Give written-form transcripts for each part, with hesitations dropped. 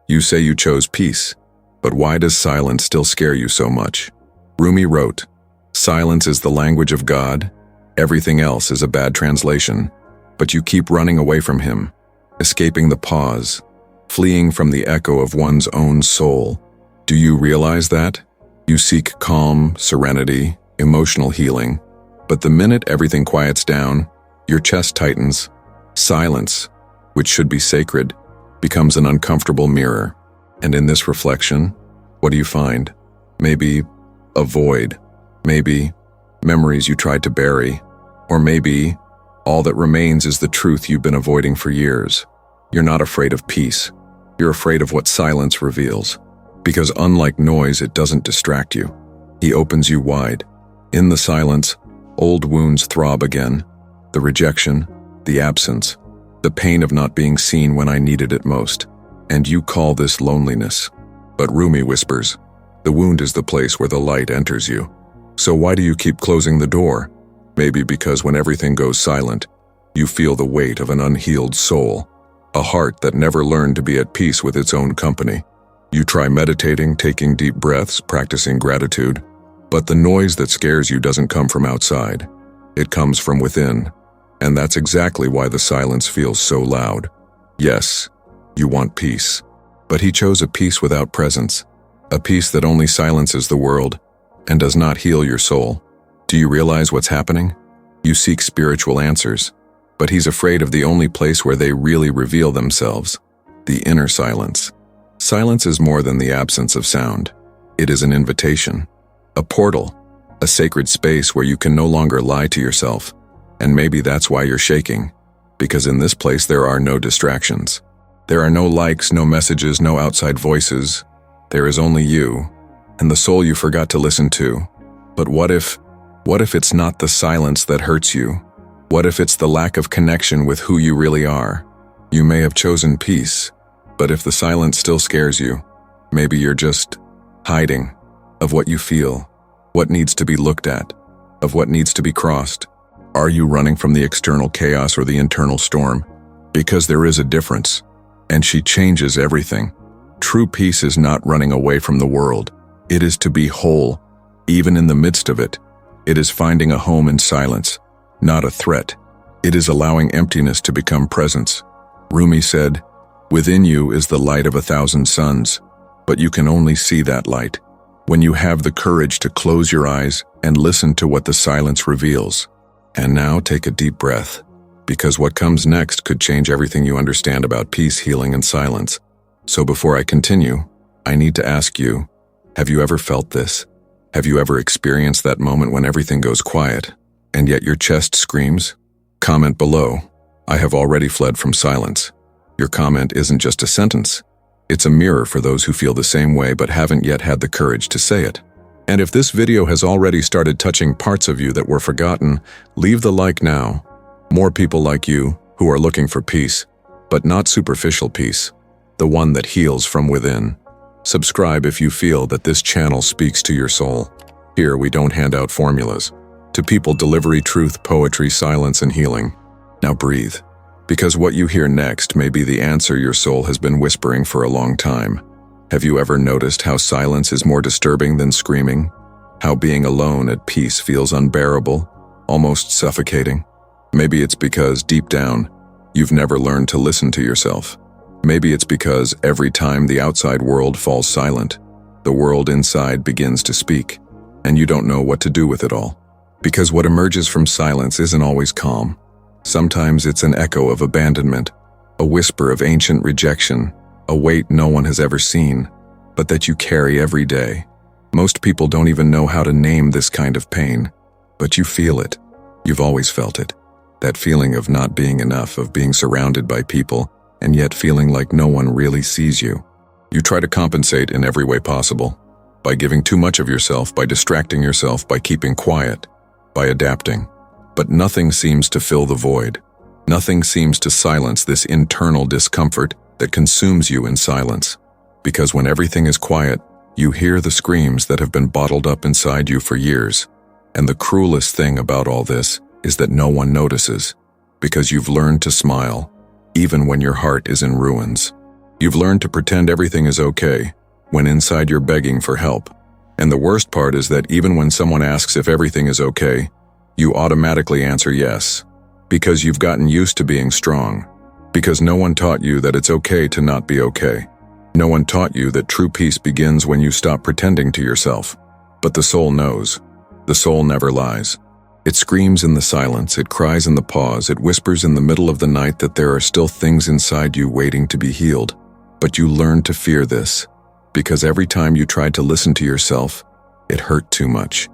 You say you chose peace, but why does silence still scare you so much? Rumi wrote, "Silence is the language of God. Everything else is a bad translation, but you keep running away from him, escaping the pause, fleeing from the echo of one's own soul. Do you realize that? You seek calm, serenity, emotional healing, but the minute everything quiets down, your chest tightens. Silence, which should be sacred, becomes an uncomfortable mirror. And in this reflection, what do you find? Maybe a void, maybe memories you tried to bury, or maybe all that remains is the truth you've been avoiding for years. You're not afraid of peace. You're afraid of what silence reveals. Because unlike noise, it doesn't distract you. He opens you wide. In the silence, old wounds throb again. The rejection, the absence, the pain of not being seen when I needed it most. And you call this loneliness. But Rumi whispers, the wound is the place where the light enters you. So why do you keep closing the door? Maybe because when everything goes silent, you feel the weight of an unhealed soul, a heart that never learned to be at peace with its own company. You try meditating, taking deep breaths, practicing gratitude, but the noise that scares you doesn't come from outside. It comes from within, and that's exactly why the silence feels so loud. Yes, you want peace, but he chose a peace without presence, a peace that only silences the world and does not heal your soul. Do you realize what's happening? You seek spiritual answers, but he's afraid of the only place where they really reveal themselves, the inner silence. Silence is more than the absence of sound. It is an invitation, a portal, a sacred space where you can no longer lie to yourself. And maybe that's why you're shaking, because in this place there are no distractions. There are no likes, no messages, no outside voices. There is only you, and the soul you forgot to listen to. But what if it's not the silence that hurts you? What if it's the lack of connection with who you really are? You may have chosen peace, but if the silence still scares you, maybe you're just hiding of what you feel, what needs to be looked at, of what needs to be crossed. Are you running from the external chaos or the internal storm? Because there is a difference, and she changes everything. True peace is not running away from the world. It is to be whole, even in the midst of it. It is finding a home in silence, not a threat. It is allowing emptiness to become presence. Rumi said, "Within you is the light of 1,000 suns, but you can only see that light when you have the courage to close your eyes and listen to what the silence reveals." And now take a deep breath, because what comes next could change everything you understand about peace, healing, and silence. So before I continue, I need to ask you, have you ever felt this? Have you ever experienced that moment when everything goes quiet, and yet your chest screams? Comment below. I have already fled from silence. Your comment isn't just a sentence. It's a mirror for those who feel the same way but haven't yet had the courage to say it. And if this video has already started touching parts of you that were forgotten, leave the like now. More people like you who are looking for peace, but not superficial peace, the one that heals from within. Subscribe if you feel that this channel speaks to your soul. Here we don't hand out formulas. To people, delivery, truth, poetry, silence, and healing. Now breathe, because what you hear next may be the answer your soul has been whispering for a long time. Have you ever noticed how silence is more disturbing than screaming? How being alone at peace feels unbearable, almost suffocating? Maybe it's because, deep down, you've never learned to listen to yourself. Maybe it's because every time the outside world falls silent, the world inside begins to speak, and you don't know what to do with it all. Because what emerges from silence isn't always calm. Sometimes it's an echo of abandonment, a whisper of ancient rejection, a weight no one has ever seen, but that you carry every day. Most people don't even know how to name this kind of pain, but you feel it. You've always felt it. That feeling of not being enough, of being surrounded by people, and yet feeling like no one really sees you. You try to compensate in every way possible, by giving too much of yourself, by distracting yourself, by keeping quiet, by adapting. But nothing seems to fill the void. Nothing seems to silence this internal discomfort that consumes you in silence. Because when everything is quiet, you hear the screams that have been bottled up inside you for years. And the cruelest thing about all this is that no one notices, because you've learned to smile, even when your heart is in ruins. You've learned to pretend everything is okay, when inside you're begging for help. And the worst part is that even when someone asks if everything is okay, you automatically answer yes. Because you've gotten used to being strong. Because no one taught you that it's okay to not be okay. No one taught you that true peace begins when you stop pretending to yourself. But the soul knows. The soul never lies. It screams in the silence, it cries in the pause, it whispers in the middle of the night that there are still things inside you waiting to be healed. But you learn to fear this, because every time you tried to listen to yourself, it hurt too much.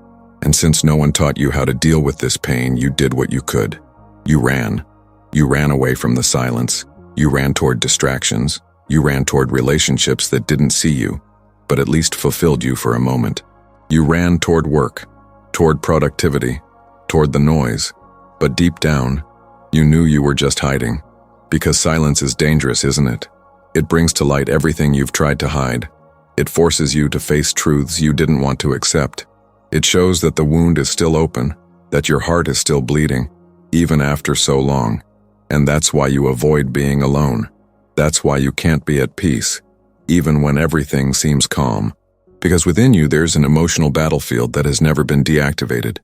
And since no one taught you how to deal with this pain, you did what you could. You ran. You ran away from the silence. You ran toward distractions. You ran toward relationships that didn't see you, but at least fulfilled you for a moment. You ran toward work, toward productivity, toward the noise. But deep down, you knew you were just hiding. Because silence is dangerous, isn't it? It brings to light everything you've tried to hide. It forces you to face truths you didn't want to accept. It shows that the wound is still open, that your heart is still bleeding, even after so long. And that's why you avoid being alone. That's why you can't be at peace, even when everything seems calm. Because within you there's an emotional battlefield that has never been deactivated.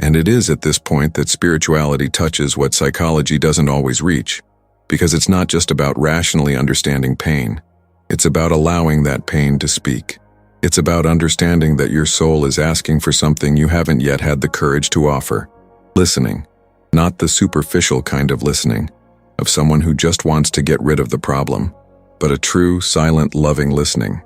And it is at this point that spirituality touches what psychology doesn't always reach. Because it's not just about rationally understanding pain. It's about allowing that pain to speak. It's about understanding that your soul is asking for something you haven't yet had the courage to offer. Listening. Not the superficial kind of listening, of someone who just wants to get rid of the problem, but a true, silent, loving listening.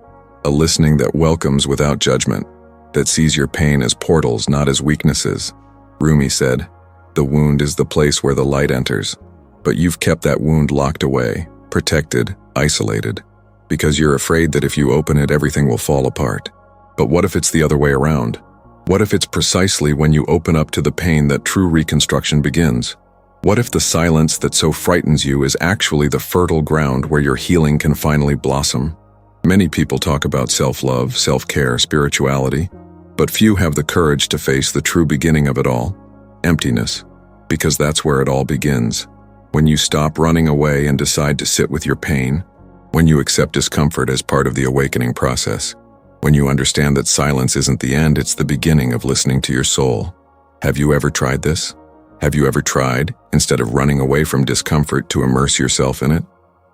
A listening that welcomes without judgment, that sees your pain as portals, not as weaknesses. Rumi said, "The wound is the place where the light enters." But you've kept that wound locked away, protected, isolated, because you're afraid that if you open it, everything will fall apart. But what if it's the other way around? What if it's precisely when you open up to the pain that true reconstruction begins? What if the silence that so frightens you is actually the fertile ground where your healing can finally blossom? Many people talk about self-love, self-care, spirituality, but few have the courage to face the true beginning of it all, emptiness, because that's where it all begins. When you stop running away and decide to sit with your pain, when you accept discomfort as part of the awakening process, when you understand that silence isn't the end, it's the beginning of listening to your soul. Have you ever tried this? Have you ever tried, instead of running away from discomfort, to immerse yourself in it?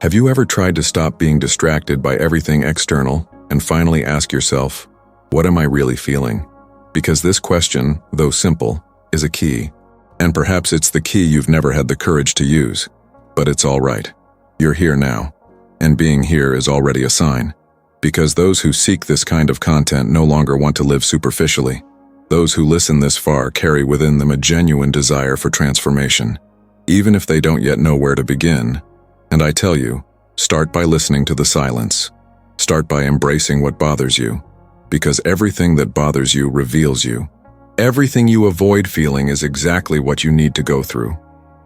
Have you ever tried to stop being distracted by everything external and finally ask yourself, what am I really feeling? Because this question, though simple, is a key. And perhaps it's the key you've never had the courage to use. But it's all right. You're here now. And being here is already a sign. Because those who seek this kind of content no longer want to live superficially. Those who listen this far carry within them a genuine desire for transformation, even if they don't yet know where to begin. And I tell you, start by listening to the silence. Start by embracing what bothers you. Because everything that bothers you reveals you. Everything you avoid feeling is exactly what you need to go through.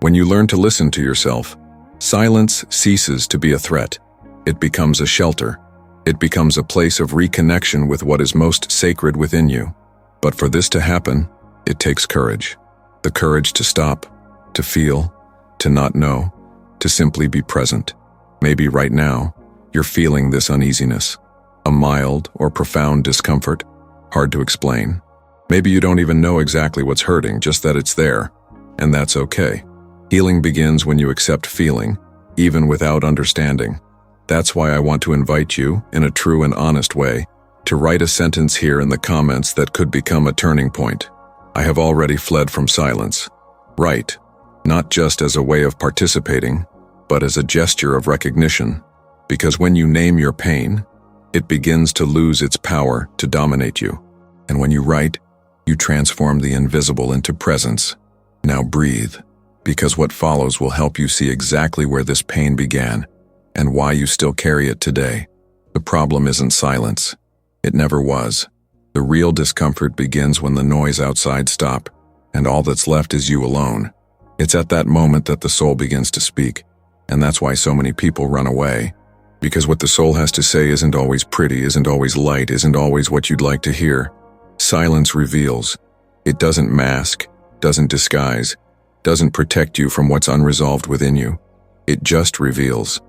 When you learn to listen to yourself, silence ceases to be a threat. It becomes a shelter. It becomes a place of reconnection with what is most sacred within you. But for this to happen, it takes courage. The courage to stop, to feel, to not know, to simply be present. Maybe right now, you're feeling this uneasiness, a mild or profound discomfort, hard to explain. Maybe you don't even know exactly what's hurting, just that it's there, and that's okay. Healing begins when you accept feeling, even without understanding. That's why I want to invite you, in a true and honest way, to write a sentence here in the comments that could become a turning point. I have already fled from silence. Write, not just as a way of participating, but as a gesture of recognition. Because when you name your pain, it begins to lose its power to dominate you. And when you write, you transform the invisible into presence. Now breathe, because what follows will help you see exactly where this pain began and why you still carry it today. The problem isn't silence. It never was. The real discomfort begins when the noise outside stops, and all that's left is you alone. It's at that moment that the soul begins to speak, and that's why so many people run away. Because what the soul has to say isn't always pretty, isn't always light, isn't always what you'd like to hear. Silence reveals. It doesn't mask, doesn't disguise, doesn't protect you from what's unresolved within you. It just reveals.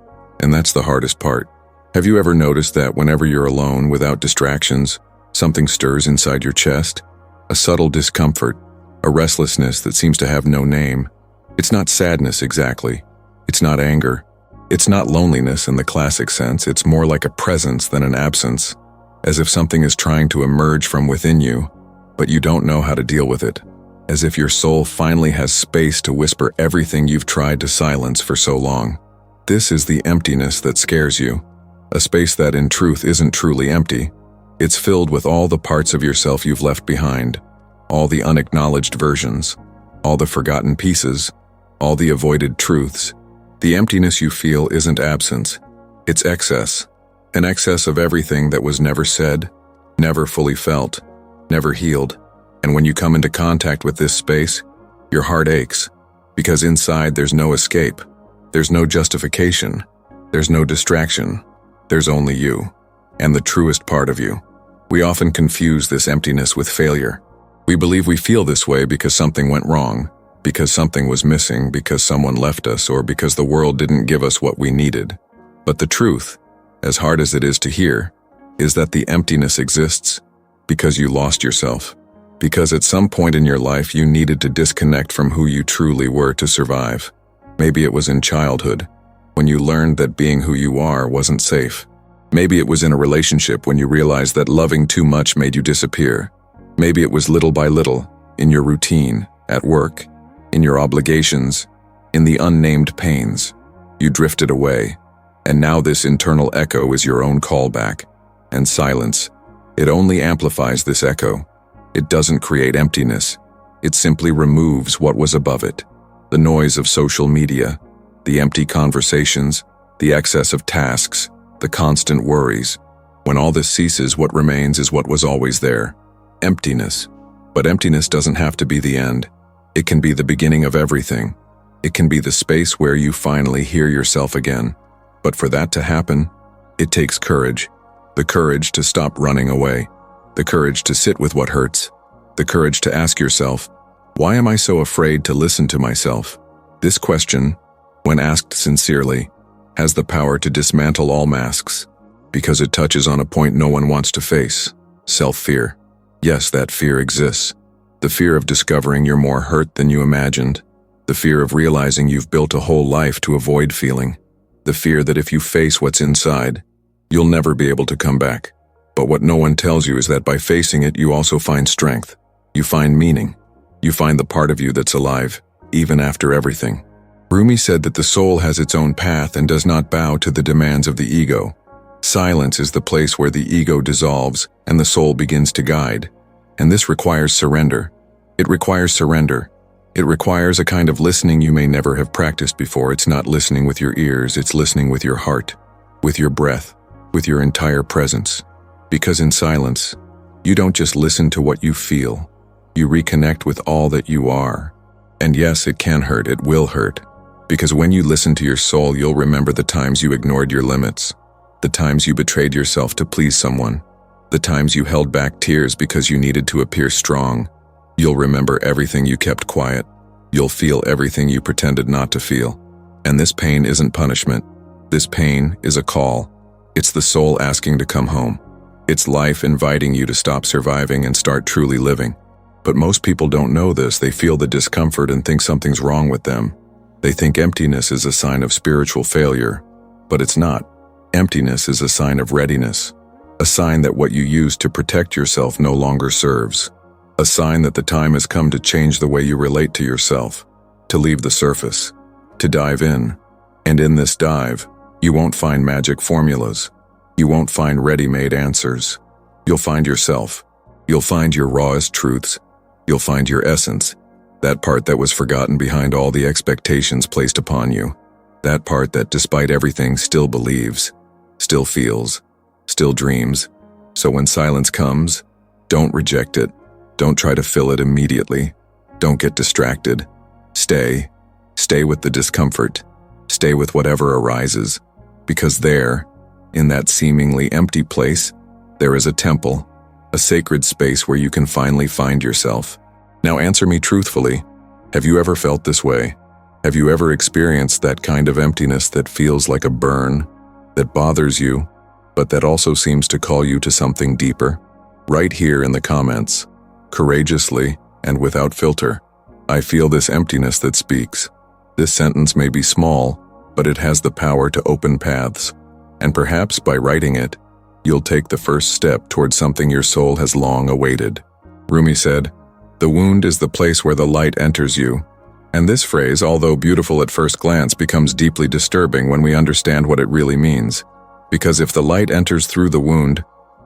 And that's the hardest part, Have you ever noticed that whenever you're alone without distractions, something stirs inside your chest? A subtle discomfort, a restlessness that seems to have no name. It's not sadness exactly. It's not anger. It's not loneliness in the classic sense. It's more like a presence than an absence, as if something is trying to emerge from within you, but you don't know how to deal with it. As if your soul finally has space to whisper everything you've tried to silence for so long. This is the emptiness that scares you. A space that in truth isn't truly empty. It's filled with all the parts of yourself you've left behind, all the unacknowledged versions, all the forgotten pieces, all the avoided truths. The emptiness you feel isn't absence, it's excess. An excess of everything that was never said, never fully felt, never healed. And when you come into contact with this space, your heart aches, because inside there's no escape, there's no justification, there's no distraction, there's only you, and the truest part of you. We often confuse this emptiness with failure. We believe we feel this way because something went wrong, because something was missing, because someone left us, or because the world didn't give us what we needed. But the truth, as hard as it is to hear, is that the emptiness exists because you lost yourself. Because at some point in your life you needed to disconnect from who you truly were to survive. Maybe it was in childhood, when you learned that being who you are wasn't safe. Maybe it was in a relationship when you realized that loving too much made you disappear. Maybe it was little by little, in your routine, at work, in your obligations, in the unnamed pains. You drifted away, and now this internal echo is your own callback. And silence, it only amplifies this echo. It doesn't create emptiness. It simply removes what was above it. The noise of social media, the empty conversations, the excess of tasks, the constant worries. When all this ceases, what remains is what was always there. Emptiness. But emptiness doesn't have to be the end. It can be the beginning of everything. It can be the space where you finally hear yourself again. But for that to happen, it takes courage. The courage to stop running away. The courage to sit with what hurts. The courage to ask yourself, why am I so afraid to listen to myself? This question, when asked sincerely, has the power to dismantle all masks, because it touches on a point no one wants to face: self-fear. Yes, that fear exists. The fear of discovering you're more hurt than you imagined. The fear of realizing you've built a whole life to avoid feeling. The fear that if you face what's inside, you'll never be able to come back. But what no one tells you is that by facing it, you also find strength. You find meaning. You find the part of you that's alive, even after everything. Rumi said that the soul has its own path and does not bow to the demands of the ego. Silence is the place where the ego dissolves and the soul begins to guide. And this requires surrender. It requires surrender. It requires a kind of listening you may never have practiced before. It's not listening with your ears, it's listening with your heart, with your breath, with your entire presence. Because in silence, you don't just listen to what you feel. You reconnect with all that you are. And yes, it can hurt, it will hurt. Because when you listen to your soul, you'll remember the times you ignored your limits, the times you betrayed yourself to please someone, the times you held back tears because you needed to appear strong. You'll remember everything you kept quiet. You'll feel everything you pretended not to feel. And this pain isn't punishment. This pain is a call. It's the soul asking to come home. It's life inviting you to stop surviving and start truly living. But most people don't know this. They feel the discomfort and think something's wrong with them. They think emptiness is a sign of spiritual failure, but it's not. Emptiness is a sign of readiness, a sign that what you used to protect yourself no longer serves, a sign that the time has come to change the way you relate to yourself, to leave the surface, to dive in. And in this dive, you won't find magic formulas. You won't find ready-made answers. You'll find yourself. You'll find your rawest truths. You'll find your essence, that part that was forgotten behind all the expectations placed upon you, that part that despite everything still believes, still feels, still dreams. So when silence comes, don't reject it. Don't try to fill it immediately. Don't get distracted. Stay with the discomfort. Stay with whatever arises, because there, in that seemingly empty place, there is a temple, a sacred space where you can finally find yourself. Now answer me truthfully. Have you ever felt this way? Have you ever experienced that kind of emptiness that feels like a burn, that bothers you, but that also seems to call you to something deeper? Write here in the comments, courageously and without filter, "I feel this emptiness that speaks." This sentence may be small, but it has the power to open paths. And perhaps by writing it, you'll take the first step towards something your soul has long awaited. Rumi said, "The wound is the place where the light enters you." And this phrase, although beautiful at first glance, becomes deeply disturbing when we understand what it really means. Because if the light enters through the wound,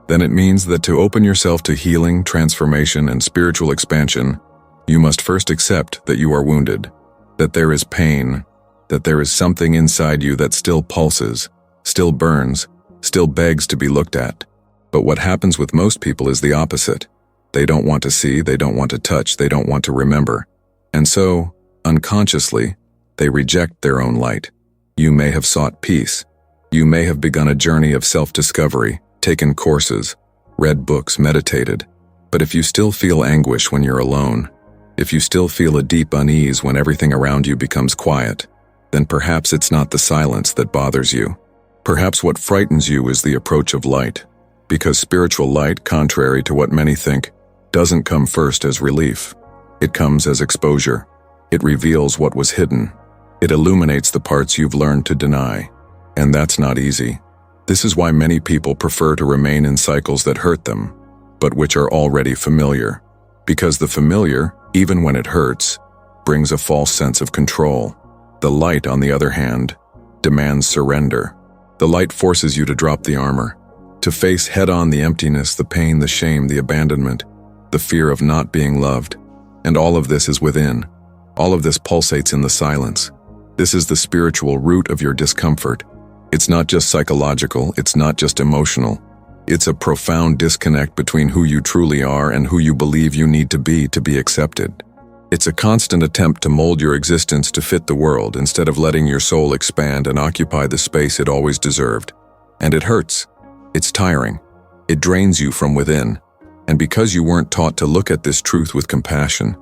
then it means that to open yourself to healing, transformation, and spiritual expansion, you must first accept that you are wounded, that there is pain, that there is something inside you that still pulses, still burns, still begs to be looked at. But what happens with most people is the opposite. They don't want to see, they don't want to touch, they don't want to remember. And so, unconsciously, they reject their own light. You may have sought peace. You may have begun a journey of self-discovery, taken courses, read books, meditated. But if you still feel anguish when you're alone, if you still feel a deep unease when everything around you becomes quiet, then perhaps it's not the silence that bothers you. Perhaps what frightens you is the approach of light, because spiritual light, contrary to what many think, doesn't come first as relief. It comes as exposure. It reveals what was hidden. It illuminates the parts you've learned to deny. And that's not easy. This is why many people prefer to remain in cycles that hurt them, but which are already familiar. Because the familiar, even when it hurts, brings a false sense of control. The light, on the other hand, demands surrender. The light forces you to drop the armor, to face head-on the emptiness, the pain, the shame, the abandonment, the fear of not being loved. And all of this is within. All of this pulsates in the silence. This is the spiritual root of your discomfort. It's not just psychological, it's not just emotional. It's a profound disconnect between who you truly are and who you believe you need to be accepted. It's a constant attempt to mold your existence to fit the world instead of letting your soul expand and occupy the space it always deserved. And it hurts. It's tiring. It drains you from within. And because you weren't taught to look at this truth with compassion,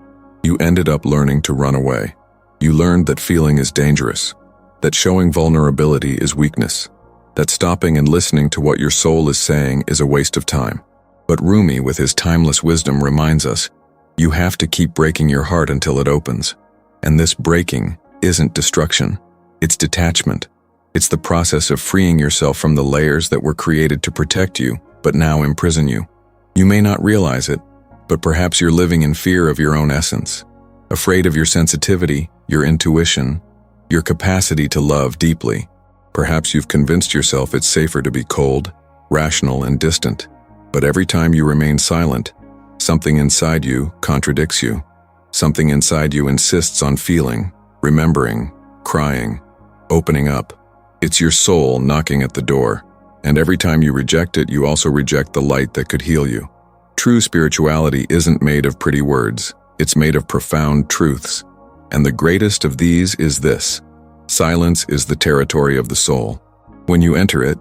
you ended up learning to run away. You learned that feeling is dangerous, that showing vulnerability is weakness, that stopping and listening to what your soul is saying is a waste of time. But Rumi, with his timeless wisdom, reminds us, you have to keep breaking your heart until it opens. And this breaking isn't destruction, it's detachment. It's the process of freeing yourself from the layers that were created to protect you, but now imprison you. You may not realize it, but perhaps you're living in fear of your own essence, afraid of your sensitivity, your intuition, your capacity to love deeply. Perhaps you've convinced yourself it's safer to be cold, rational, and distant. But every time you remain silent, something inside you contradicts you. Something inside you insists on feeling, remembering, crying, opening up. It's your soul knocking at the door. And every time you reject it, you also reject the light that could heal you. True spirituality isn't made of pretty words. It's made of profound truths. And the greatest of these is this: silence is the territory of the soul. When you enter it,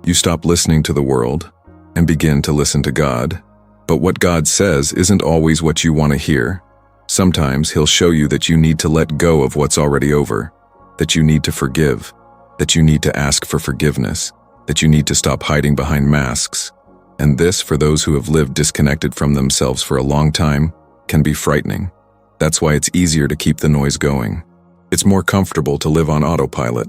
you stop listening to the world and begin to listen to God. But what God says isn't always what you want to hear. Sometimes He'll show you that you need to let go of what's already over, that you need to forgive, that you need to ask for forgiveness, that you need to stop hiding behind masks. And this, for those who have lived disconnected from themselves for a long time, can be frightening. That's why it's easier to keep the noise going. It's more comfortable to live on autopilot.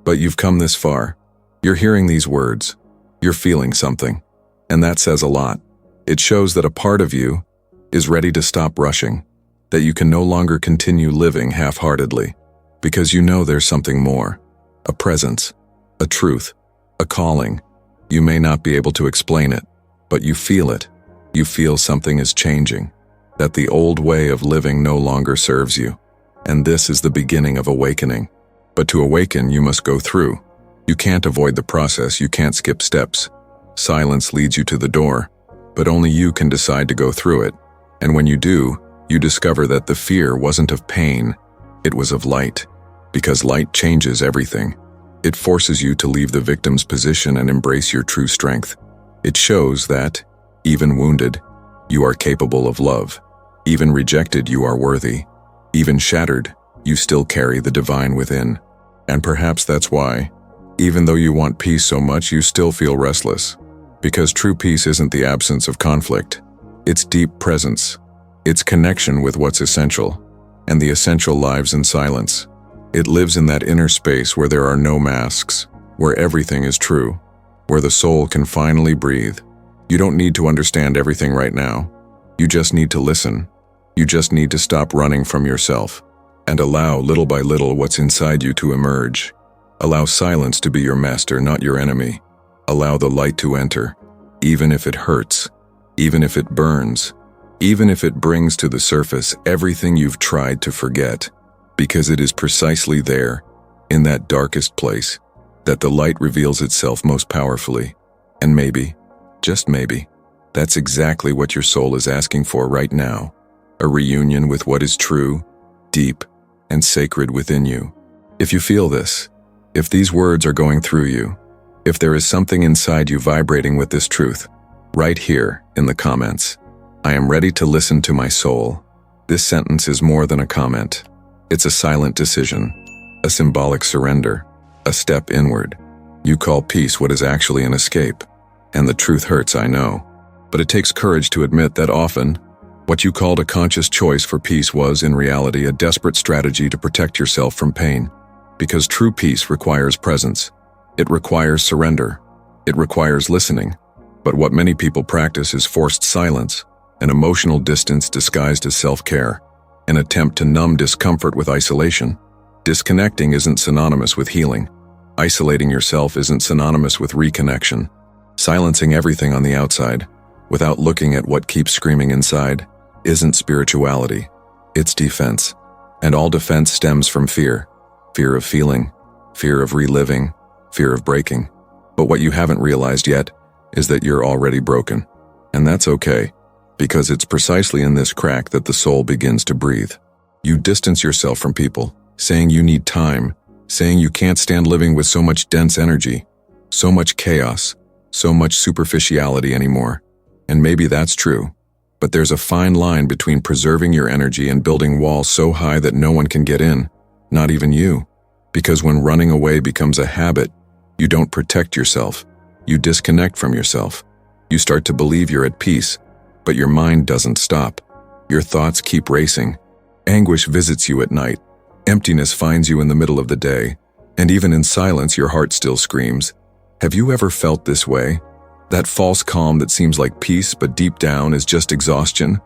But you've come this far. You're hearing these words. You're feeling something. And that says a lot. It shows that a part of you is ready to stop rushing, that you can no longer continue living half-heartedly, because you know there's something more, a presence, a truth, a calling. You may not be able to explain it, but you feel it. You feel something is changing, that the old way of living no longer serves you. And this is the beginning of awakening. But to awaken, you must go through. You can't avoid the process, you can't skip steps. Silence leads you to the door, but only you can decide to go through it. And when you do, you discover that the fear wasn't of pain, it was of light. Because light changes everything. It forces you to leave the victim's position and embrace your true strength. It shows that, even wounded, you are capable of love. Even rejected, you are worthy. Even shattered, you still carry the divine within. And perhaps that's why, Even though you want peace so much, you still feel restless. Because true peace isn't the absence of conflict. It's deep presence. It's connection with what's essential. And the essential lives in silence. It lives in that inner space where there are no masks, where everything is true, where the soul can finally breathe. You don't need to understand everything right now. You just need to listen. You just need to stop running from yourself and allow little by little what's inside you to emerge. Allow silence to be your master, not your enemy. Allow the light to enter, even if it hurts, even if it burns, even if it brings to the surface everything you've tried to forget, because it is precisely there, in that darkest place, that the light reveals itself most powerfully. And maybe, just maybe, that's exactly what your soul is asking for right now. A reunion with what is true, deep, and sacred within you. If you feel this, if these words are going through you, if there is something inside you vibrating with this truth, write here in the comments, "I am ready to listen to my soul." This sentence is more than a comment. It's a silent decision, a symbolic surrender, a step inward. You call peace what is actually an escape. And the truth hurts, I know. But it takes courage to admit that often, what you called a conscious choice for peace was, in reality, a desperate strategy to protect yourself from pain. Because true peace requires presence. It requires surrender. It requires listening. But what many people practice is forced silence, an emotional distance disguised as self-care, an attempt to numb discomfort with isolation. Disconnecting isn't synonymous with healing. Isolating yourself isn't synonymous with reconnection. Silencing everything on the outside, without looking at what keeps screaming inside, isn't spirituality. It's defense. And all defense stems from fear. Fear of feeling, fear of reliving, fear of breaking. But what you haven't realized yet is that you're already broken. And that's okay, because it's precisely in this crack that the soul begins to breathe. You distance yourself from people, saying you need time, saying you can't stand living with so much dense energy, so much chaos, so much superficiality anymore. And maybe that's true. But there's a fine line between preserving your energy and building walls so high that no one can get in, not even you. Because when running away becomes a habit, you don't protect yourself. You disconnect from yourself. You start to believe you're at peace, but your mind doesn't stop. Your thoughts keep racing. Anguish visits you at night. Emptiness finds you in the middle of the day. And even in silence, your heart still screams. Have you ever felt this way? That false calm that seems like peace, but deep down is just exhaustion?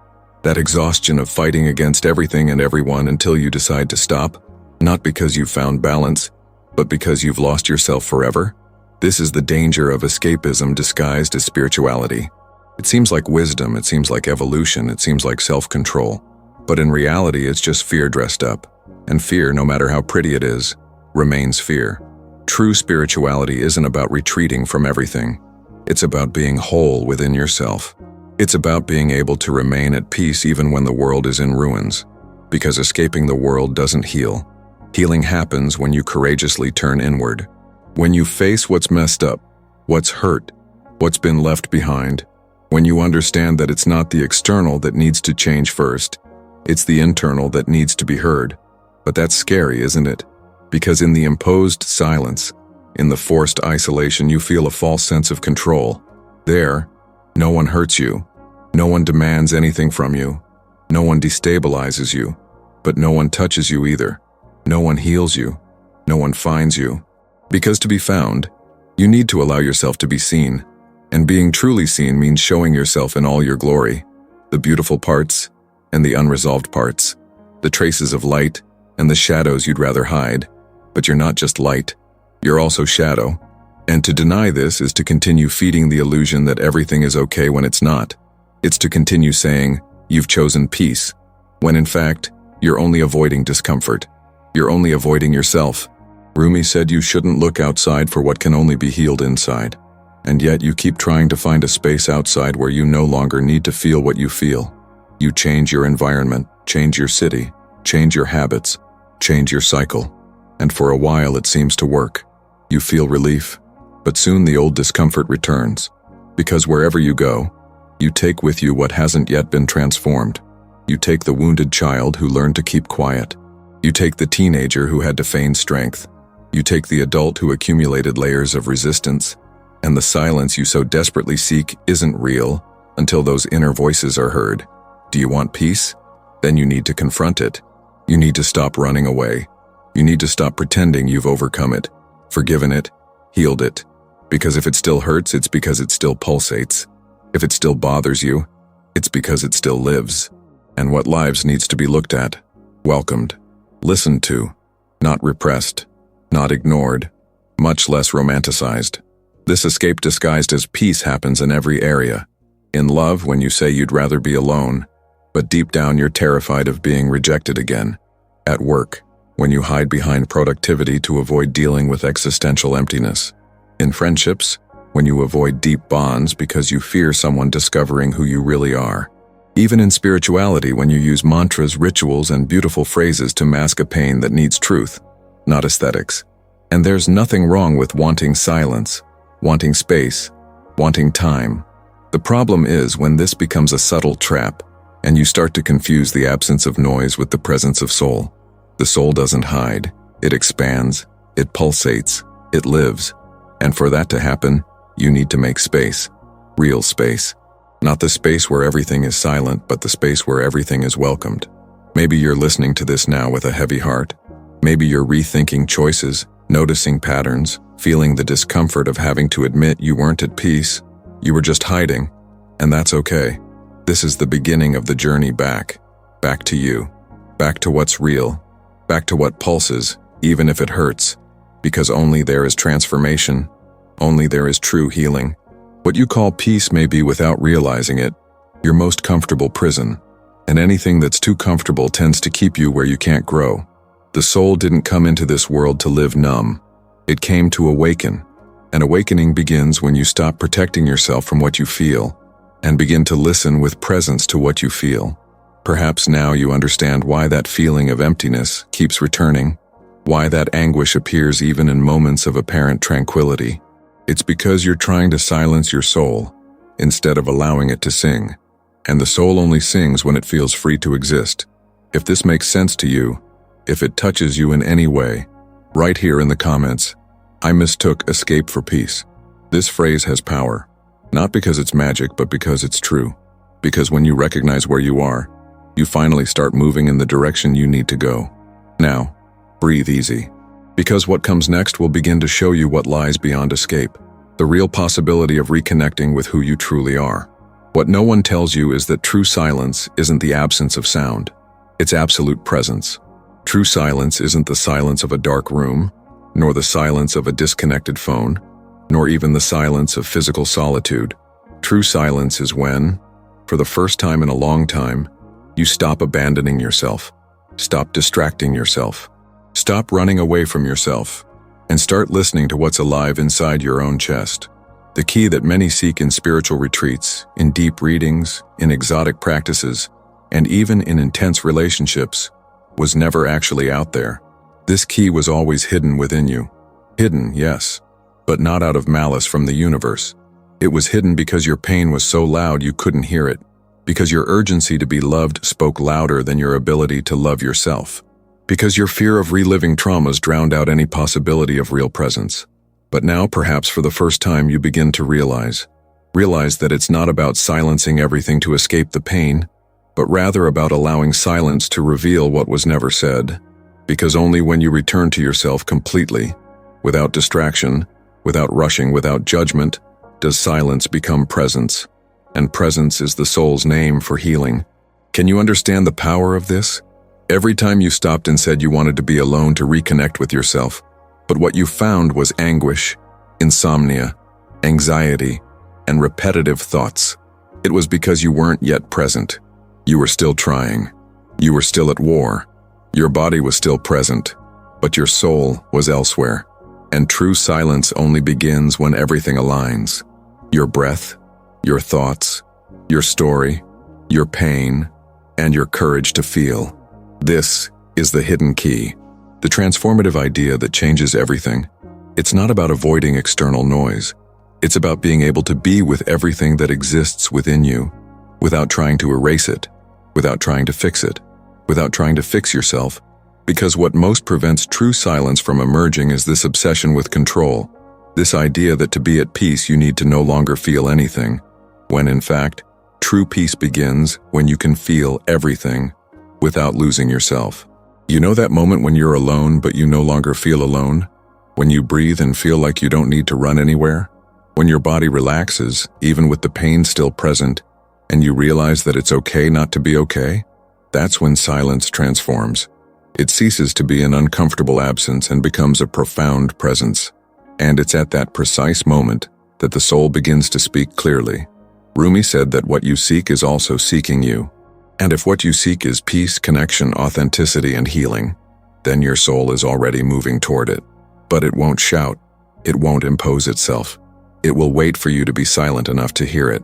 That exhaustion of fighting against everything and everyone until you decide to stop? Not because you've found balance, but because you've lost yourself forever? This is the danger of escapism disguised as spirituality. It seems like wisdom, it seems like evolution, it seems like self-control. But in reality, it's just fear dressed up. And fear, no matter how pretty it is, remains fear. True spirituality isn't about retreating from everything. It's about being whole within yourself. It's about being able to remain at peace even when the world is in ruins. Because escaping the world doesn't heal. Healing happens when you courageously turn inward. When you face what's messed up, what's hurt, what's been left behind. When you understand that it's not the external that needs to change first. It's the internal that needs to be heard. But that's scary, isn't it? Because in the imposed silence, in the forced isolation, you feel a false sense of control. There, no one hurts you. No one demands anything from you. No one destabilizes you. But no one touches you either. No one heals you. No one finds you. Because to be found, you need to allow yourself to be seen. And being truly seen means showing yourself in all your glory. The beautiful parts and the unresolved parts. The traces of light and the shadows you'd rather hide. But you're not just light. You're also shadow. And to deny this is to continue feeding the illusion that everything is okay when it's not. It's to continue saying, you've chosen peace, when in fact, you're only avoiding discomfort. You're only avoiding yourself. Rumi said you shouldn't look outside for what can only be healed inside. And yet you keep trying to find a space outside where you no longer need to feel what you feel. You change your environment, change your city, change your habits, change your cycle. And for a while it seems to work. You feel relief. But soon the old discomfort returns. Because wherever you go, you take with you what hasn't yet been transformed. You take the wounded child who learned to keep quiet. You take the teenager who had to feign strength. You take the adult who accumulated layers of resistance, and the silence you so desperately seek isn't real until those inner voices are heard. Do you want peace? Then you need to confront it. You need to stop running away. You need to stop pretending you've overcome it, forgiven it, healed it. Because if it still hurts, it's because it still pulsates. If it still bothers you, it's because it still lives. And what lives needs to be looked at, welcomed, listened to, not repressed, not ignored, much less romanticized. This escape disguised as peace happens in every area. In love, when you say you'd rather be alone, but deep down you're terrified of being rejected again. At work, when you hide behind productivity to avoid dealing with existential emptiness. In friendships, when you avoid deep bonds because you fear someone discovering who you really are. Even in spirituality, when you use mantras, rituals, and beautiful phrases to mask a pain that needs truth, not aesthetics. And there's nothing wrong with wanting silence, wanting space, wanting time. The problem is when this becomes a subtle trap, and you start to confuse the absence of noise with the presence of soul. The soul doesn't hide, it expands, it pulsates, it lives. And for that to happen, you need to make space. Real space. Not the space where everything is silent, but the space where everything is welcomed. Maybe you're listening to this now with a heavy heart. Maybe you're rethinking choices, noticing patterns, feeling the discomfort of having to admit you weren't at peace. You were just hiding, and that's okay. This is the beginning of the journey back to you, back to what's real, back to what pulses, even if it hurts, because only there is transformation, only there is true healing. What you call peace may be, without realizing it, your most comfortable prison, and anything that's too comfortable tends to keep you where you can't grow. The soul didn't come into this world to live numb. It came to awaken. An awakening begins when you stop protecting yourself from what you feel and begin to listen with presence to what you feel. Perhaps now you understand why that feeling of emptiness keeps returning, why that anguish appears even in moments of apparent tranquility. It's because you're trying to silence your soul instead of allowing it to sing. And the soul only sings when it feels free to exist. If this makes sense to you, if it touches you in any way, write here in the comments, "I mistook escape for peace." This phrase has power, not because it's magic, but because it's true. Because when you recognize where you are, you finally start moving in the direction you need to go. Now, breathe easy. Because what comes next will begin to show you what lies beyond escape, the real possibility of reconnecting with who you truly are. What no one tells you is that true silence isn't the absence of sound, it's absolute presence. True silence isn't the silence of a dark room, nor the silence of a disconnected phone, nor even the silence of physical solitude. True silence is when, for the first time in a long time, you stop abandoning yourself, stop distracting yourself, stop running away from yourself, and start listening to what's alive inside your own chest. The key that many seek in spiritual retreats, in deep readings, in exotic practices, and even in intense relationships, was never actually out there. This key was always hidden within you. Hidden, yes, but not out of malice from the universe. It was hidden because your pain was so loud you couldn't hear it, because your urgency to be loved spoke louder than your ability to love yourself, because your fear of reliving traumas drowned out any possibility of real presence. But now, perhaps for the first time, you begin to realize that it's not about silencing everything to escape the pain, but rather about allowing silence to reveal what was never said. Because only when you return to yourself completely, without distraction, without rushing, without judgment, does silence become presence. And presence is the soul's name for healing. Can you understand the power of this? Every time you stopped and said you wanted to be alone to reconnect with yourself, but what you found was anguish, insomnia, anxiety, and repetitive thoughts. It was because you weren't yet present. You were still trying. You were still at war. Your body was still present, but your soul was elsewhere. And true silence only begins when everything aligns. Your breath, your thoughts, your story, your pain, and your courage to feel. This is the hidden key, the transformative idea that changes everything. It's not about avoiding external noise. It's about being able to be with everything that exists within you, without trying to erase it, without trying to fix it, without trying to fix yourself, Because what most prevents true silence from emerging is this obsession with control, this idea that to be at peace you need to no longer feel anything, when in fact, true peace begins when you can feel everything without losing yourself. You know that moment when you're alone but you no longer feel alone? When you breathe and feel like you don't need to run anywhere? When your body relaxes, even with the pain still present, and you realize that it's okay not to be okay? That's when silence transforms. It ceases to be an uncomfortable absence and becomes a profound presence. And it's at that precise moment that the soul begins to speak clearly. Rumi said that what you seek is also seeking you. And if what you seek is peace, connection, authenticity, and healing, then your soul is already moving toward it. But it won't shout. It won't impose itself. It will wait for you to be silent enough to hear it.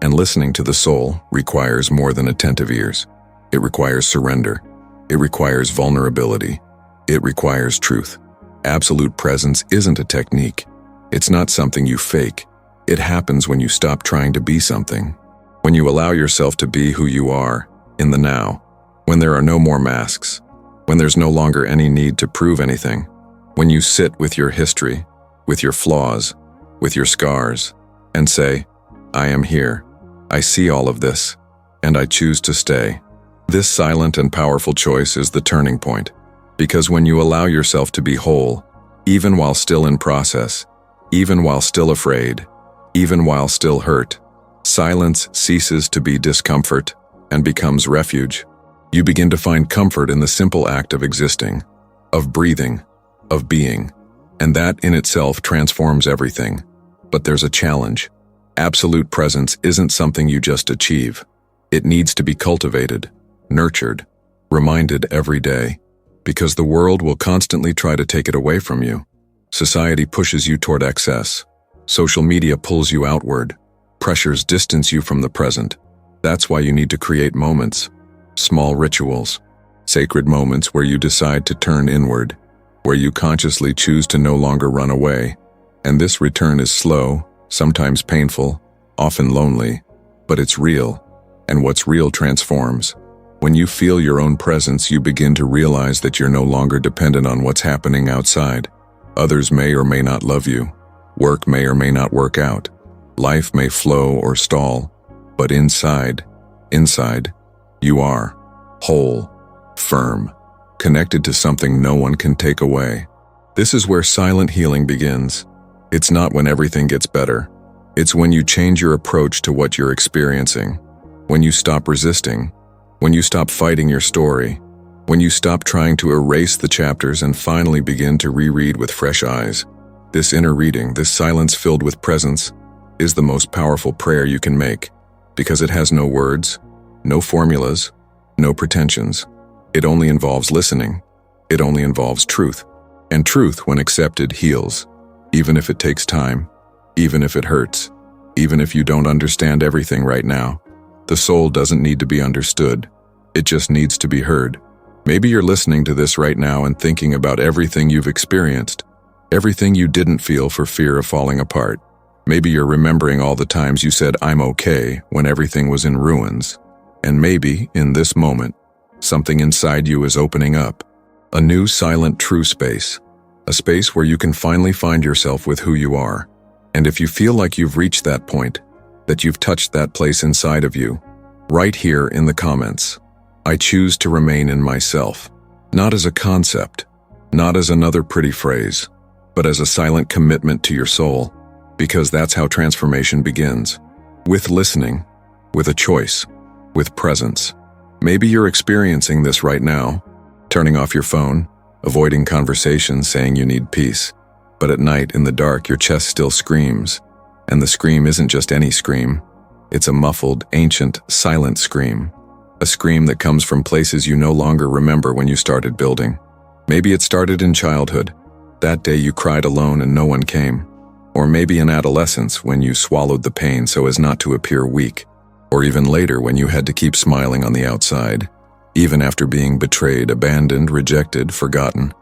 And listening to the soul requires more than attentive ears. It requires surrender. It requires vulnerability. It requires truth. Absolute presence isn't a technique. It's not something you fake. It happens when you stop trying to be something. When you allow yourself to be who you are, in the now. When there are no more masks. When there's no longer any need to prove anything. When you sit with your history, with your flaws, with your scars, and say, I am here. I see all of this, and I choose to stay. This silent and powerful choice is the turning point. Because when you allow yourself to be whole, even while still in process, even while still afraid, even while still hurt, silence ceases to be discomfort and becomes refuge. You begin to find comfort in the simple act of existing, of breathing, of being, and that in itself transforms everything. But there's a challenge. Absolute presence isn't something you just achieve. It needs to be cultivated, nurtured, reminded every day. Because the world will constantly try to take it away from you. Society pushes you toward excess. Social media pulls you outward. Pressures distance you from the present. That's why you need to create moments, small rituals, sacred moments where you decide to turn inward, where you consciously choose to no longer run away. And this return is slow, sometimes painful, often lonely, but it's real, and what's real transforms. When you feel your own presence, you begin to realize that you're no longer dependent on what's happening outside. Others may or may not love you. Work may or may not work out. Life may flow or stall. But inside, you are whole, firm, connected to something no one can take away. This is where silent healing begins. It's not when everything gets better. It's when you change your approach to what you're experiencing. When you stop resisting. When you stop fighting your story, when you stop trying to erase the chapters and finally begin to reread with fresh eyes. This inner reading, this silence filled with presence, is the most powerful prayer you can make, because it has no words, no formulas, no pretensions. It only involves listening. It only involves truth. And truth, when accepted, heals, even if it takes time, even if it hurts, even if you don't understand everything right now. The soul doesn't need to be understood. It just needs to be heard. Maybe you're listening to this right now and thinking about everything you've experienced, everything you didn't feel for fear of falling apart. Maybe you're remembering all the times you said, I'm okay, when everything was in ruins. And maybe, in this moment, something inside you is opening up. A new, silent, true space. A space where you can finally find yourself with who you are. And if you feel like you've reached that point, that you've touched that place inside of you, write here in the comments, I choose to remain in myself, not as a concept, not as another pretty phrase, but as a silent commitment to your soul, because that's how transformation begins. With listening, with a choice, with presence. Maybe you're experiencing this right now, turning off your phone, avoiding conversations, saying you need peace. But at night, in the dark, your chest still screams. And the scream isn't just any scream. It's a muffled, ancient, silent scream. A scream that comes from places you no longer remember when you started building. Maybe it started in childhood. That day you cried alone and no one came. Or maybe in adolescence when you swallowed the pain so as not to appear weak. Or even later when you had to keep smiling on the outside, even after being betrayed, abandoned, rejected, forgotten.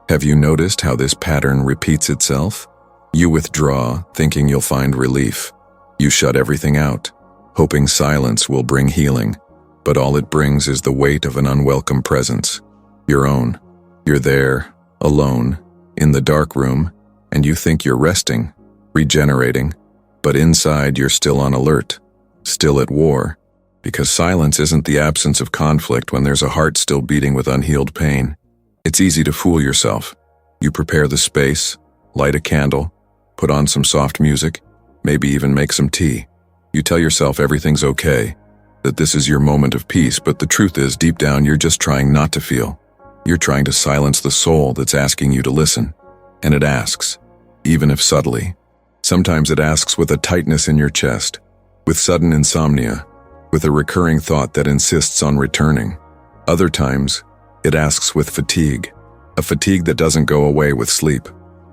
Have you noticed how this pattern repeats itself? You withdraw, thinking you'll find relief. You shut everything out, hoping silence will bring healing. But all it brings is the weight of an unwelcome presence. Your own. You're there, alone, in the dark room, and you think you're resting, regenerating, but inside you're still on alert, still at war, because silence isn't the absence of conflict when there's a heart still beating with unhealed pain. It's easy to fool yourself. You prepare the space, light a candle, put on some soft music, maybe even make some tea. You tell yourself everything's okay, that this is your moment of peace, but the truth is, deep down, you're just trying not to feel. You're trying to silence the soul that's asking you to listen. And it asks, even if subtly. Sometimes it asks with a tightness in your chest, with sudden insomnia, with a recurring thought that insists on returning. Other times, it asks with fatigue, a fatigue that doesn't go away with sleep,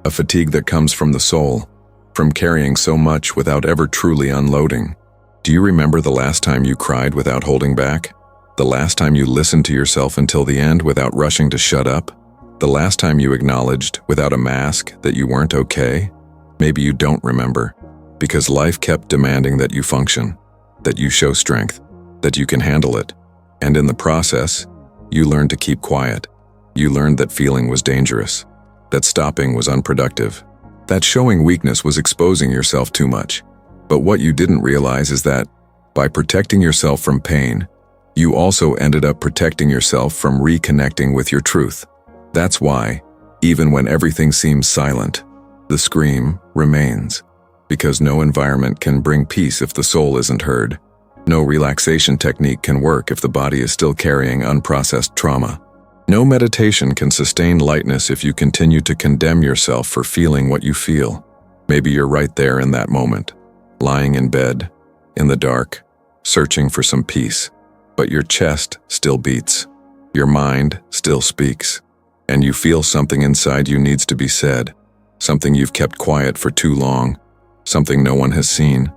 a fatigue that comes from the soul, from carrying so much without ever truly unloading. Do you remember the last time you cried without holding back? The last time you listened to yourself until the end without rushing to shut up? The last time you acknowledged, without a mask, that you weren't okay? Maybe you don't remember, because life kept demanding that you function, that you show strength, that you can handle it. And in the process, you learned to keep quiet. You learned that feeling was dangerous, that stopping was unproductive, that showing weakness was exposing yourself too much. But what you didn't realize is that, by protecting yourself from pain, you also ended up protecting yourself from reconnecting with your truth. That's why, even when everything seems silent, the scream remains. Because no environment can bring peace if the soul isn't heard. No relaxation technique can work if the body is still carrying unprocessed trauma. No meditation can sustain lightness if you continue to condemn yourself for feeling what you feel. Maybe you're right there in that moment, lying in bed, in the dark, searching for some peace. But your chest still beats, your mind still speaks, and you feel something inside you needs to be said, something you've kept quiet for too long, something no one has seen,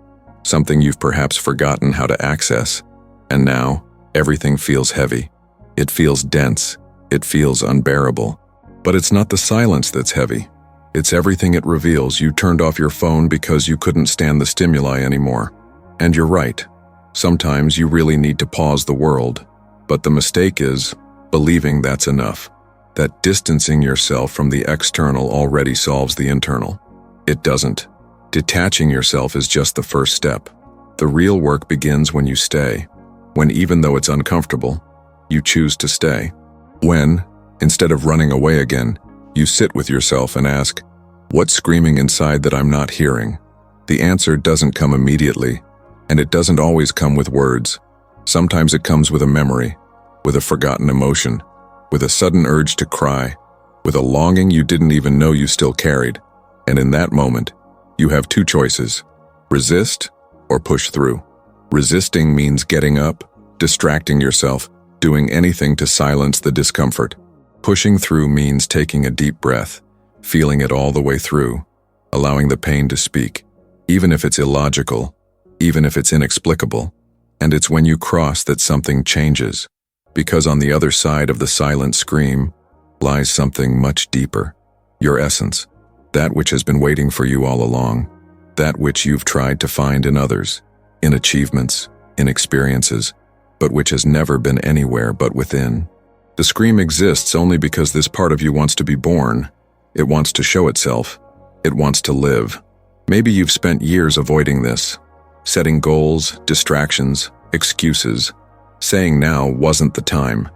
something you've perhaps forgotten how to access. And now, everything feels heavy. It feels dense. It feels unbearable. But it's not the silence that's heavy. It's everything it reveals. You turned off your phone because you couldn't stand the stimuli anymore. And you're right. Sometimes you really need to pause the world. But the mistake is believing that's enough. That distancing yourself from the external already solves the internal. It doesn't. Detaching yourself is just the first step. The real work begins when you stay. When, even though it's uncomfortable, you choose to stay. When, instead of running away again, you sit with yourself and ask, what's screaming inside that I'm not hearing? The answer doesn't come immediately, and it doesn't always come with words. Sometimes it comes with a memory, with a forgotten emotion, with a sudden urge to cry, with a longing you didn't even know you still carried. And in that moment, you have two choices: resist or push through. Resisting means getting up, distracting yourself, doing anything to silence the discomfort. Pushing through means taking a deep breath, feeling it all the way through, allowing the pain to speak, even if it's illogical, even if it's inexplicable. And it's when you cross that something changes, because on the other side of the silent scream lies something much deeper, your essence, that which has been waiting for you all along, that which you've tried to find in others, in achievements, in experiences, but which has never been anywhere but within. The scream exists only because this part of you wants to be born. It wants to show itself. It wants to live. Maybe you've spent years avoiding this, setting goals, distractions, excuses, saying now wasn't the time,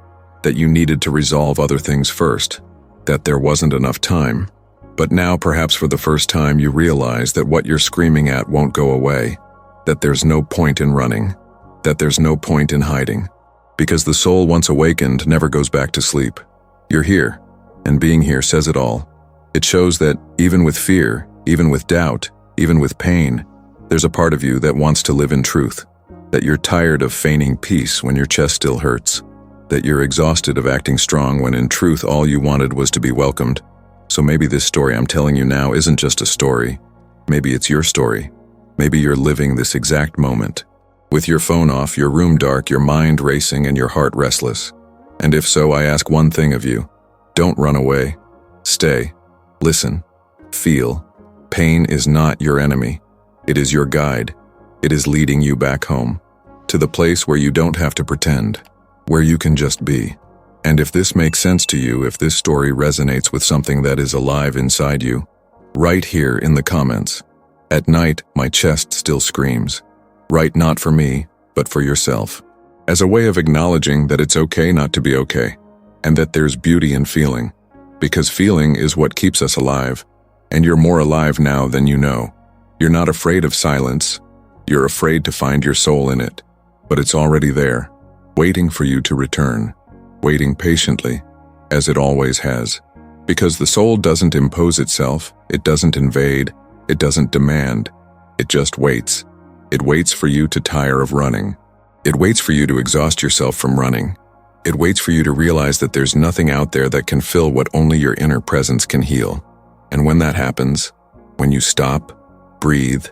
that you needed to resolve other things first, that there wasn't enough time. But now, perhaps for the first time, you realize that what you're screaming at won't go away, that there's no point in running, that there's no point in hiding, because the soul once awakened never goes back to sleep. You're here, and being here says it all. It shows that even with fear, even with doubt, even with pain, there's a part of you that wants to live in truth, that you're tired of feigning peace when your chest still hurts, that you're exhausted of acting strong when in truth all you wanted was to be welcomed. So maybe this story I'm telling you now isn't just a story. Maybe it's your story. Maybe you're living this exact moment, with your phone off, your room dark, your mind racing, and your heart restless. And if so, I ask one thing of you. Don't run away. Stay. Listen. Feel. Pain is not your enemy. It is your guide. It is leading you back home, to the place where you don't have to pretend, where you can just be. And if this makes sense to you, if this story resonates with something that is alive inside you, write here in the comments. At night, my chest still screams. Write not for me, but for yourself. As a way of acknowledging that it's okay not to be okay, and that there's beauty in feeling. Because feeling is what keeps us alive, and you're more alive now than you know. You're not afraid of silence. You're afraid to find your soul in it, but it's already there, waiting for you to return, waiting patiently, as it always has. Because the soul doesn't impose itself, it doesn't invade, it doesn't demand, it just waits. It waits for you to tire of running. It waits for you to exhaust yourself from running. It waits for you to realize that there's nothing out there that can fill what only your inner presence can heal. And when that happens, when you stop, breathe,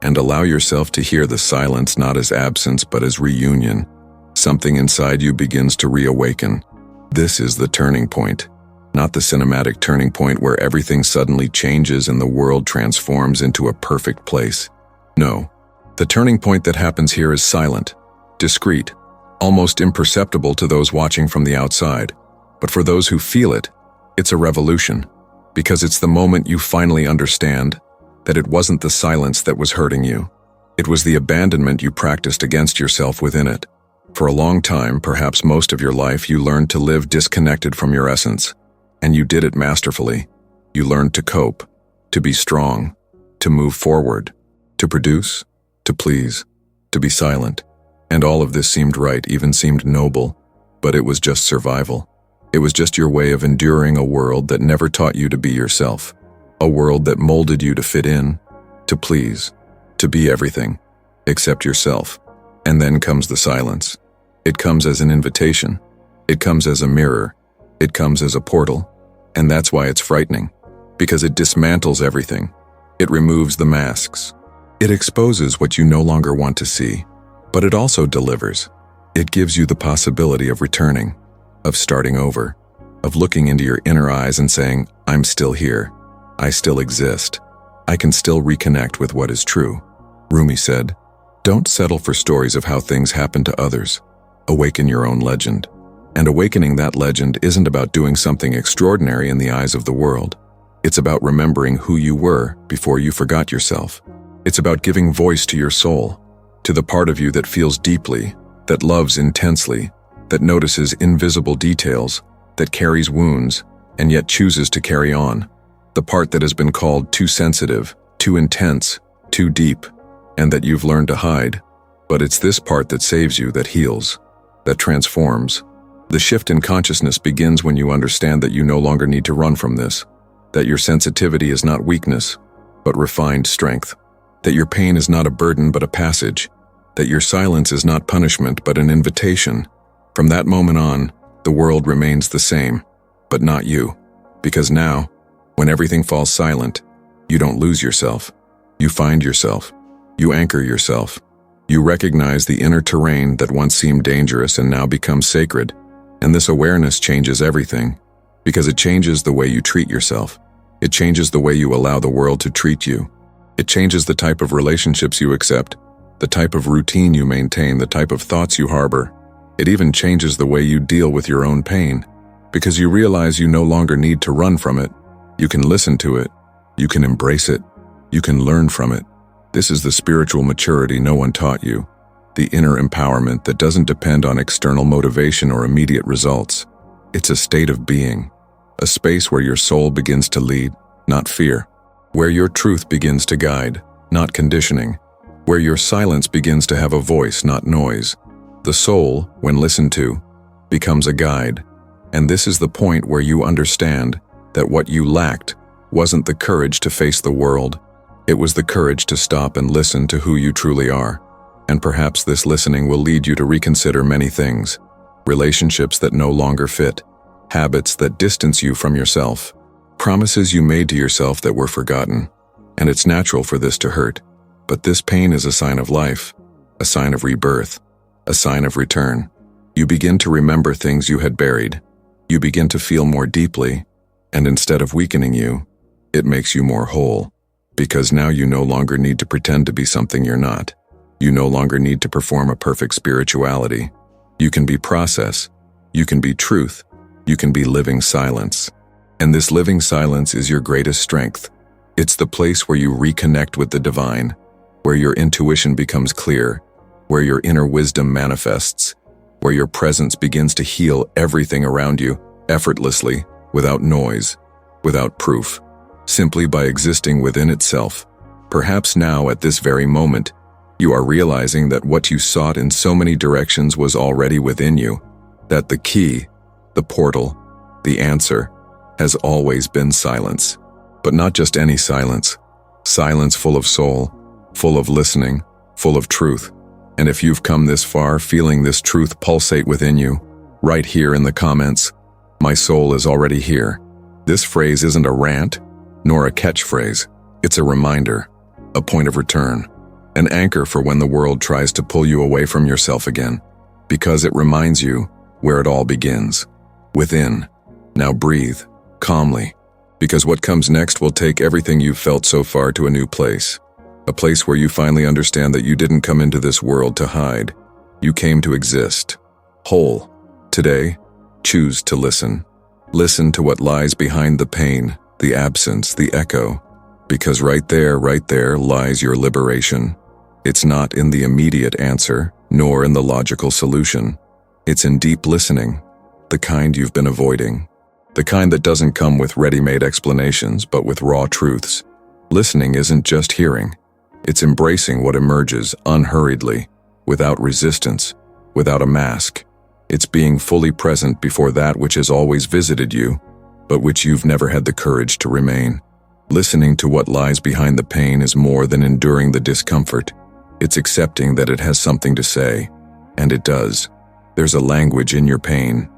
and allow yourself to hear the silence not as absence but as reunion, something inside you begins to reawaken. This is the turning point. Not the cinematic turning point where everything suddenly changes and the world transforms into a perfect place. No, the turning point that happens here is silent, discreet, almost imperceptible to those watching from the outside. But for those who feel it, it's a revolution, because it's the moment you finally understand that it wasn't the silence that was hurting you. It was the abandonment you practiced against yourself within it. For a long time, perhaps most of your life, you learned to live disconnected from your essence. And you did it masterfully. You learned to cope, to be strong, to move forward, to produce, to please, to be silent. And all of this seemed right, even seemed noble, but it was just survival. It was just your way of enduring a world that never taught you to be yourself. A world that molded you to fit in, to please, to be everything, except yourself. And then comes the silence. It comes as an invitation. It comes as a mirror. It comes as a portal. And that's why it's frightening. Because it dismantles everything. It removes the masks. It exposes what you no longer want to see. But it also delivers. It gives you the possibility of returning, of starting over, of looking into your inner eyes and saying, I'm still here. I still exist. I can still reconnect with what is true. Rumi said, don't settle for stories of how things happen to others. Awaken your own legend. And awakening that legend isn't about doing something extraordinary in the eyes of the world. It's about remembering who you were before you forgot yourself. It's about giving voice to your soul, to the part of you that feels deeply, that loves intensely, that notices invisible details, that carries wounds, and yet chooses to carry on. The part that has been called too sensitive, too intense, too deep, and that you've learned to hide. But it's this part that saves you, that heals, that transforms. The shift in consciousness begins when you understand that you no longer need to run from this, that your sensitivity is not weakness, but refined strength, that your pain is not a burden but a passage, that your silence is not punishment but an invitation. From that moment on, the world remains the same, but not you. Because now, when everything falls silent, you don't lose yourself. You find yourself. You anchor yourself. You recognize the inner terrain that once seemed dangerous and now becomes sacred. And this awareness changes everything, because it changes the way you treat yourself. It changes the way you allow the world to treat you. It changes the type of relationships you accept, the type of routine you maintain, the type of thoughts you harbor. It even changes the way you deal with your own pain, because you realize you no longer need to run from it. You can listen to it. You can embrace it. You can learn from it. This is the spiritual maturity no one taught you. The inner empowerment that doesn't depend on external motivation or immediate results. It's a state of being, a space where your soul begins to lead, not fear, where your truth begins to guide, not conditioning, where your silence begins to have a voice, not noise. The soul, when listened to, becomes a guide, and this is the point where you understand that what you lacked wasn't the courage to face the world, it was the courage to stop and listen to who you truly are. And perhaps this listening will lead you to reconsider many things. Relationships that no longer fit, habits that distance you from yourself, promises you made to yourself that were forgotten. And it's natural for this to hurt. But this pain is a sign of life, a sign of rebirth, a sign of return. You begin to remember things you had buried. You begin to feel more deeply, and instead of weakening you, it makes you more whole. Because now you no longer need to pretend to be something you're not. You no longer need to perform a perfect spirituality. You can be process. You can be truth. you can be living silence. And this living silence is your greatest strength. It's the place where you reconnect with the divine, where your intuition becomes clear, where your inner wisdom manifests, where your presence begins to heal everything around you effortlessly, without noise, without proof, simply by existing within itself. Perhaps now, at this very moment, you are realizing that what you sought in so many directions was already within you, that the key, the portal, the answer, has always been silence. But not just any silence. Silence full of soul, full of listening, full of truth. And if you've come this far feeling this truth pulsate within you, write here in the comments, "My soul is already here." This phrase isn't a rant, nor a catchphrase. It's a reminder, a point of return, an anchor for when the world tries to pull you away from yourself again, because it reminds you where it all begins, within. Now breathe, calmly, because what comes next will take everything you've felt so far to a new place, a place where you finally understand that you didn't come into this world to hide. You came to exist, whole. Today, choose to listen. Listen to what lies behind the pain, the absence, the echo, because right there lies your liberation. It's not in the immediate answer, nor in the logical solution. It's in deep listening, the kind you've been avoiding. The kind that doesn't come with ready-made explanations, but with raw truths. Listening isn't just hearing. It's embracing what emerges unhurriedly, without resistance, without a mask. It's being fully present before that which has always visited you, but which you've never had the courage to remain. Listening to what lies behind the pain is more than enduring the discomfort. It's accepting that it has something to say, and it does. There's a language in your pain,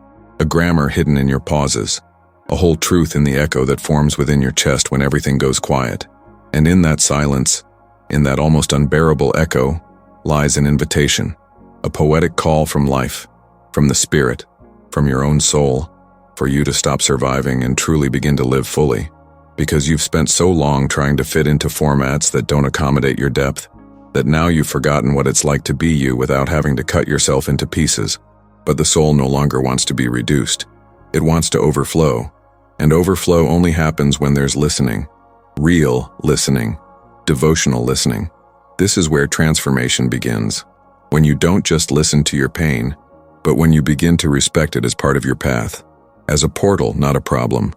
a grammar hidden in your pauses, a whole truth in the echo that forms within your chest when everything goes quiet. And in that silence, in that almost unbearable echo, lies an invitation, a poetic call from life, from the spirit, from your own soul, for you to stop surviving and truly begin to live fully. Because you've spent so long trying to fit into formats that don't accommodate your depth, that now you've forgotten what it's like to be you without having to cut yourself into pieces. But the soul no longer wants to be reduced. It wants to overflow. And overflow only happens when there's listening. Real listening. Devotional listening. This is where transformation begins. When you don't just listen to your pain, but when you begin to respect it as part of your path. As a portal, not a problem.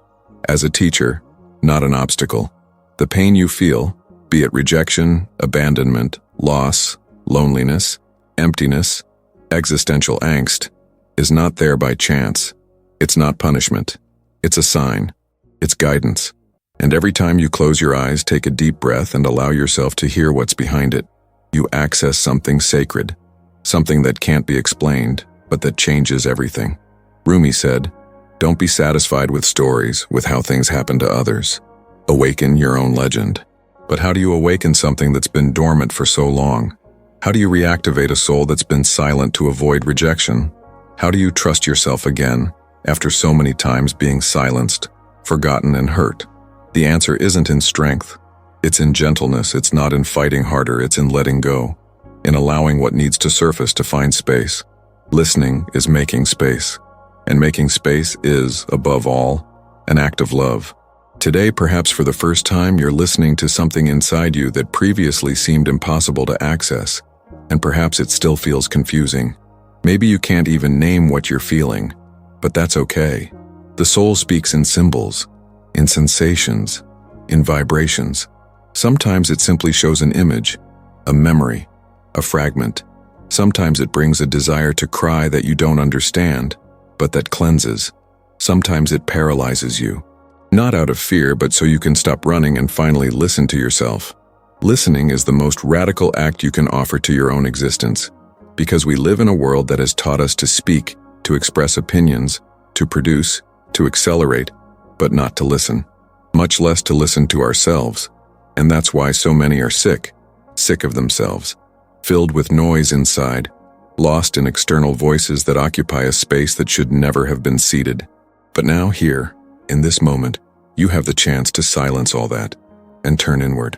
As a teacher, not an obstacle. The pain you feel, be it rejection, abandonment, loss, loneliness, emptiness, existential angst, is not there by chance. It's not punishment. It's a sign. It's guidance. And every time you close your eyes, take a deep breath and allow yourself to hear what's behind it. You access something sacred, something that can't be explained, but that changes everything. Rumi said, "Don't be satisfied with stories, with how things happen to others. Awaken your own legend." But how do you awaken something that's been dormant for so long? How do you reactivate a soul that's been silent to avoid rejection? How do you trust yourself again, after so many times being silenced, forgotten, and hurt? The answer isn't in strength. It's in gentleness. It's not in fighting harder. It's in letting go, in allowing what needs to surface to find space. Listening is making space. And making space is, above all, an act of love. Today, perhaps for the first time, you're listening to something inside you that previously seemed impossible to access, and perhaps it still feels confusing. Maybe you can't even name what you're feeling, but that's okay. The soul speaks in symbols, in sensations, in vibrations. Sometimes it simply shows an image, a memory, a fragment. Sometimes it brings a desire to cry that you don't understand, but that cleanses. Sometimes it paralyzes you. Not out of fear, but so you can stop running and finally listen to yourself. Listening is the most radical act you can offer to your own existence, because we live in a world that has taught us to speak, to express opinions, to produce, to accelerate, but not to listen, much less to listen to ourselves. And that's why so many are sick of themselves, filled with noise inside, lost in external voices that occupy a space that should never have been seated. But now here, in this moment, you have the chance to silence all that and turn inward,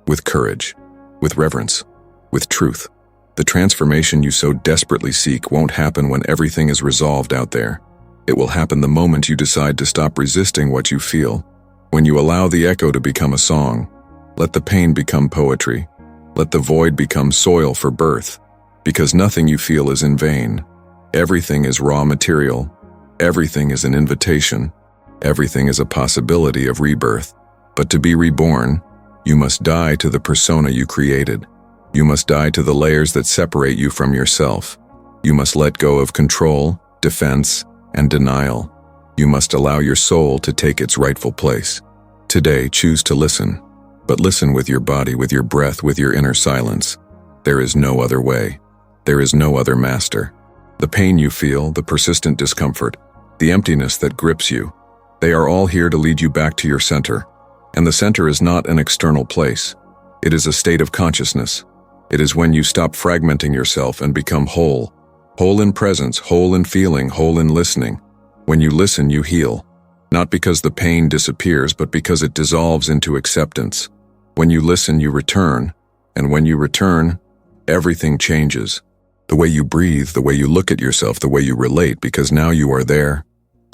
with courage, with reverence, with truth. The transformation you so desperately seek won't happen when everything is resolved out there. It will happen the moment you decide to stop resisting what you feel. When you allow the echo to become a song, let the pain become poetry. Let the void become soil for birth. Because nothing you feel is in vain. Everything is raw material. Everything is an invitation. Everything is a possibility of rebirth. But to be reborn, you must die to the persona you created. You must die to the layers that separate you from yourself. You must let go of control, defense, and denial. You must allow your soul to take its rightful place. Today, choose to listen. But listen with your body, with your breath, with your inner silence. There is no other way. There is no other master. The pain you feel, the persistent discomfort, the emptiness that grips you, they are all here to lead you back to your center. And the center is not an external place. It is a state of consciousness. It is when you stop fragmenting yourself and become whole. Whole in presence, whole in feeling, whole in listening. When you listen, you heal. Not because the pain disappears, but because it dissolves into acceptance. When you listen, you return. And when you return, everything changes. The way you breathe, the way you look at yourself, the way you relate, because now you are there,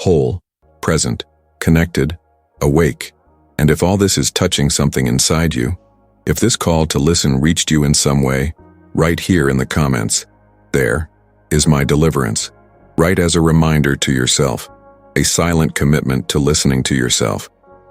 whole, present, connected, awake. And if all this is touching something inside you, if this call to listen reached you in some way, write here in the comments, "There is my deliverance." Write as a reminder to yourself, a silent commitment to listening to yourself,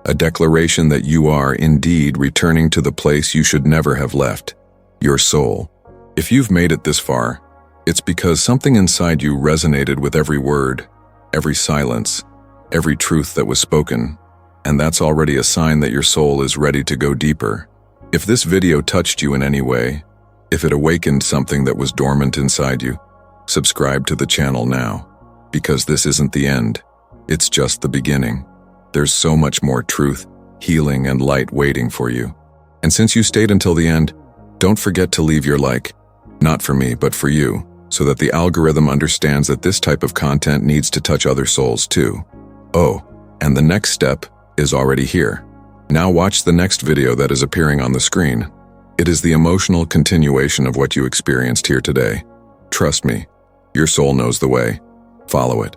a declaration that you are indeed returning to the place you should never have left, your soul. If you've made it this far, it's because something inside you resonated with every word, every silence, every truth that was spoken, and that's already a sign that your soul is ready to go deeper. If this video touched you in any way, if it awakened something that was dormant inside you, subscribe to the channel now, because this isn't the end, it's just the beginning. There's so much more truth, healing, and light waiting for you. And since you stayed until the end, don't forget to leave your like, not for me, but for you, so that the algorithm understands that this type of content needs to touch other souls too. Oh, and the next step is already here. Now watch the next video that is appearing on the screen. It is the emotional continuation of what you experienced here today. Trust me, your soul knows the way. Follow it.